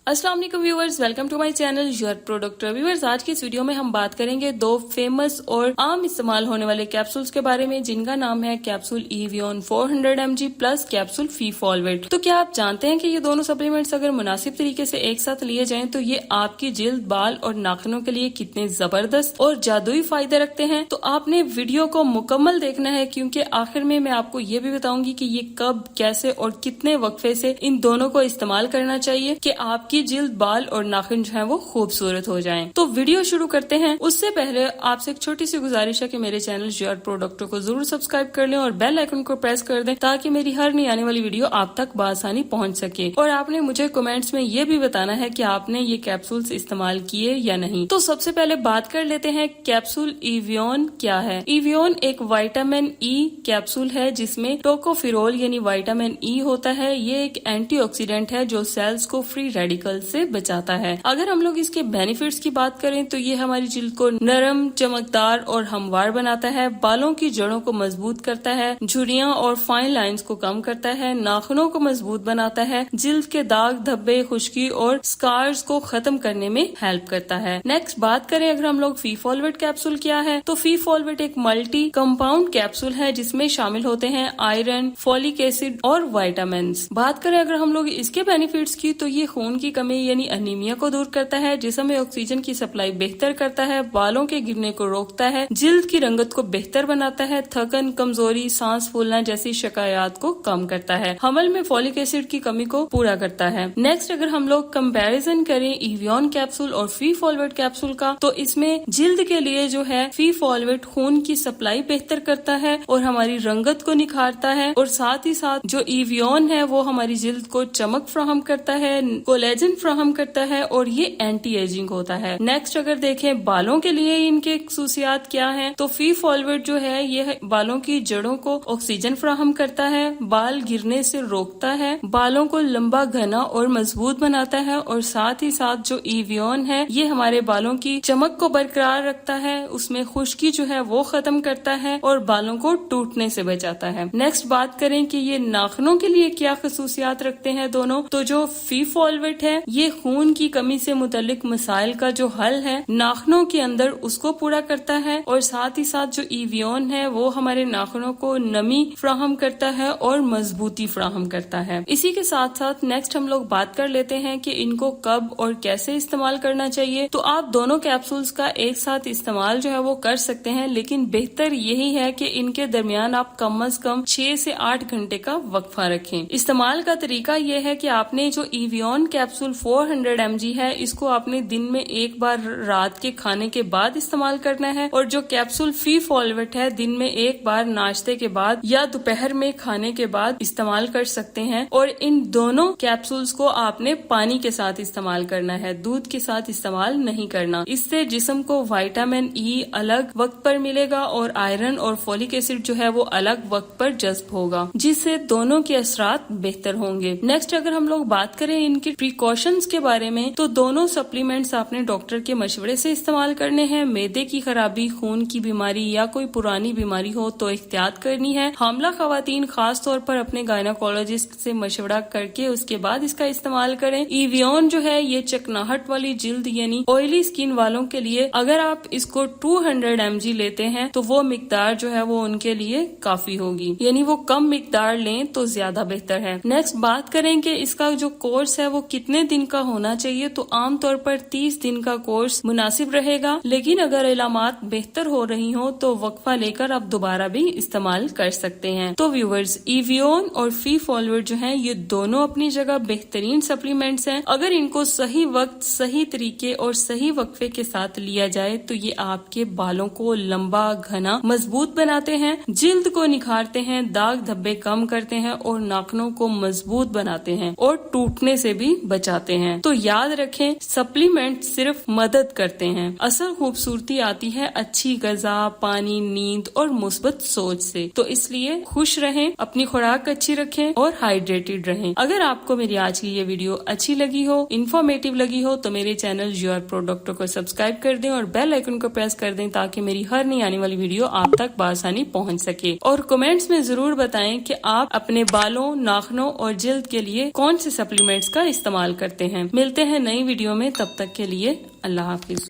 अस्सलाम वालेकुम viewers, welcome to my channel your product. Viewers, आज की इस वीडियो में हम बात करेंगे दो फेमस और आम इस्तेमाल होने वाले कैप्सूल्स के बारे में, जिनका नाम है capsule evion 400 mg plus capsule फीफॉलवेट। तो क्या आप जानते हैं कि ये दोनों सप्लीमेंट्स अगर मुनासिब तरीके से एक साथ लिए जाएं तो ये आपकी जिल्द, बाल और नाखूनों के लिए कितने जबरदस्त और जादुई फायदे रखते हैं। तो आपने वीडियो को मुकम्मल देखना है, क्योंकि आखिर में मैं आपको ये भी बताऊंगी कि ये कब, कैसे और कितने वक्फे से इन दोनों को इस्तेमाल करना चाहिए कि आपकी जिल्द, बाल और नाखून जो है वो खूबसूरत हो जाएं। तो वीडियो शुरू करते हैं। उससे पहले आपसे एक छोटी सी गुजारिश है कि मेरे चैनल योर प्रोडक्ट को जरूर सब्सक्राइब कर लें और बेल आइकन को प्रेस कर दें, ताकि मेरी हर नई आने वाली वीडियो आप तक बआसानी पहुंच सके। और आपने मुझे कमेंट्स में ये भी बताना है कि आपने ये कैप्सूल्स इस्तेमाल किए या नहीं। तो सबसे पहले बात कर लेते हैं कैप्सूल evion क्या है। evion एक विटामिन ई कैप्सूल है जिसमें टोकोफिरोल यानी विटामिन ई होता है। ये एक एंटीऑक्सीडेंट है जो सेल्स को फ्री रेडिकल से बचाता है। अगर हम लोग इसके बेनिफिट्स की बात करें तो ये हमारी जिल्द को नरम, चमकदार और हमवार बनाता है, बालों की जड़ों को मजबूत करता है, झुर्रियां और फाइन लाइंस को कम करता है, नाखूनों को मजबूत बनाता है, जिल्द के दाग, धब्बे, खुश्की और स्कार्स को खत्म करने में हेल्प करता है। नेक्स्ट बात करें अगर हम लोग फीफॉलवेट कैप्सूल क्या है, तो फीफॉलवेट एक मल्टी कंपाउंड कैप्सूल है जिसमें शामिल होते हैं आयरन, फॉलिक एसिड और विटामिन। बात करें अगर हम लोग इसके बेनिफिट्स की, तो ये खून की कमी यानी अनीमिया को दूर करता है, जिस्म में ऑक्सीजन की सप्लाई बेहतर करता है, बालों के गिरने को रोकता है, जिल्द की रंगत को बेहतर बनाता है, थकन, कमजोरी, सांस फूलना जैसी शिकायत को कम करता है, हमल में फॉलिक एसिड की कमी को पूरा करता है। नेक्स्ट अगर हम लोग कंपैरिजन करें evion कैप्सूल और फीफॉलवेट कैप्सूल का, तो इसमें जिल्द के लिए जो है फीफॉलवेट खून की सप्लाई बेहतर करता है और हमारी रंगत को निखारता है, और साथ ही साथ जो evion है वो हमारी जिल्द को चमक फराहम करता है, कोलेजन फराहम करता है और ये एंटी एजिंग होता है। नेक्स्ट अगर देखें बालों के लिए इनके खसूसियात क्या हैं, तो फीफॉलवेट जो है ये बालों की जड़ों को ऑक्सीजन फराहम करता है, बाल गिरने से रोकता है, बालों को लंबा, घना और मजबूत बनाता है, और साथ ही साथ जो evion है ये हमारे बालों की चमक को बरकरार रखता है, उसमें खुश्की जो है वो खत्म करता है और बालों को टूटने से बचाता है। नेक्स्ट बात करें कि ये नाखूनों के लिए क्या खसूसियात रखते हैं दोनों, तो जो फीफॉलवेट है ये खून की कमी से मुतल्लिक मसाइल का जो हल है नाखूनों के अंदर उसको पूरा करता है, और साथ ही साथ जो evion है वो हमारे नाखूनों को नमी फराहम करता है और मजबूती फराहम करता है। इसी के साथ साथ नेक्स्ट हम लोग बात कर लेते हैं कि इनको कब और कैसे इस्तेमाल करना चाहिए। तो आप दोनों कैप्सूल्स का एक साथ इस्तेमाल जो है वो कर सकते हैं, लेकिन बेहतर यही है कि इनके दरमियान आप कम अज कम 6 से 8 घंटे का वक्फा रखें। इस्तेमाल का तरीका यह है कि आपने जो evion कैप्सूल 400 mg है इसको आपने दिन में एक बार रात के खाने के बाद इस्तेमाल करना है, और जो कैप्सूल फीफॉलवेट है दिन में एक बार नाश्ते के बाद या दोपहर में खाने के बाद इस्तेमाल कर सकते हैं। और इन दोनों कैप्सूल्स को आपने पानी के साथ इस्तेमाल करना है, दूध के साथ इस्तेमाल नहीं करना। इससे जिस्म को विटामिन ई अलग वक्त पर मिलेगा और आयरन और फॉलिक एसिड जो है वो अलग वक्त पर जज्ब होगा, जिससे दोनों के असरात बेहतर होंगे। नेक्स्ट अगर हम लोग बात करें इनकी प्रिकॉशंस के बारे में, तो दोनों सप्लीमेंट्स आपने डॉक्टर के मशवरे से इस्तेमाल करने हैं। मैदे की खराबी, खून की बीमारी या कोई पुरानी बीमारी हो तो एहतियात करनी है। हामला खवातीन खास तौर पर अपने गायनाकोलॉजिस्ट से मशवरा करके उसके बाद इसका इस्तेमाल करें। evion जो है ये चिकनाहट वाली जिल्द यानी ऑयली स्किन वालों के लिए अगर आप इसको 200 mg लेते हैं तो वो मिकदार जो है वो उनके लिए काफी होगी, यानी वो कम मिकदार लें तो ज्यादा बेहतर है। नेक्स्ट बात करें कि इसका जो कोर्स है वो कितने दिन का होना चाहिए, तो आमतौर पर 30 दिन का कोर्स मुनासिब रहेगा, लेकिन अगर इलामात बेहतर हो रही हो तो वक्फा लेकर आप दोबारा भी इस्तेमाल कर सकते हैं। तो व्यूवर्स, evion और फीफॉलवेट जो है ये दोनों अपनी जगह बेहतरीन सप्लीमेंट्स हैं। अगर इनको सही वक्त, सही तरीके और सही वक्फे के साथ लिया जाए तो ये आपके बालों को लंबा, घना, मजबूत बनाते हैं, जिल्द को निखारते हैं, दाग धब्बे कम करते हैं और नाखूनों को मजबूत बनाते हैं और टूटने से भी बचाते हैं। तो याद रखें, सप्लीमेंट सिर्फ मदद करते हैं, असल खूबसूरती आती है अच्छी ग़िज़ा, पानी, नींद और मुस्बत सोच से। तो इसलिए खुश रहें, अपनी खुराक अच्छी रखें और हाइड्रेटेड रहें। अगर आपको मेरी आज की ये वीडियो अच्छी लगी हो, इन्फॉर्मेटिव लगी हो, तो मेरे चैनल योर प्रोडक्ट को सब्सक्राइब कर दें और बेल आइकन को प्रेस कर दें, ताकि मेरी हर नई आने वाली वीडियो आप तक बआसानी पहुंच सके। और कमेंट्स में जरूर बताएं कि आप अपने बालों, नाखूनों और जिल्द के लिए कौन से सप्लीमेंट्स का इस्तेमाल کرتے ہیں۔ ملتے ہیں نئی ویڈیو میں، تب تک کے لیے اللہ حافظ۔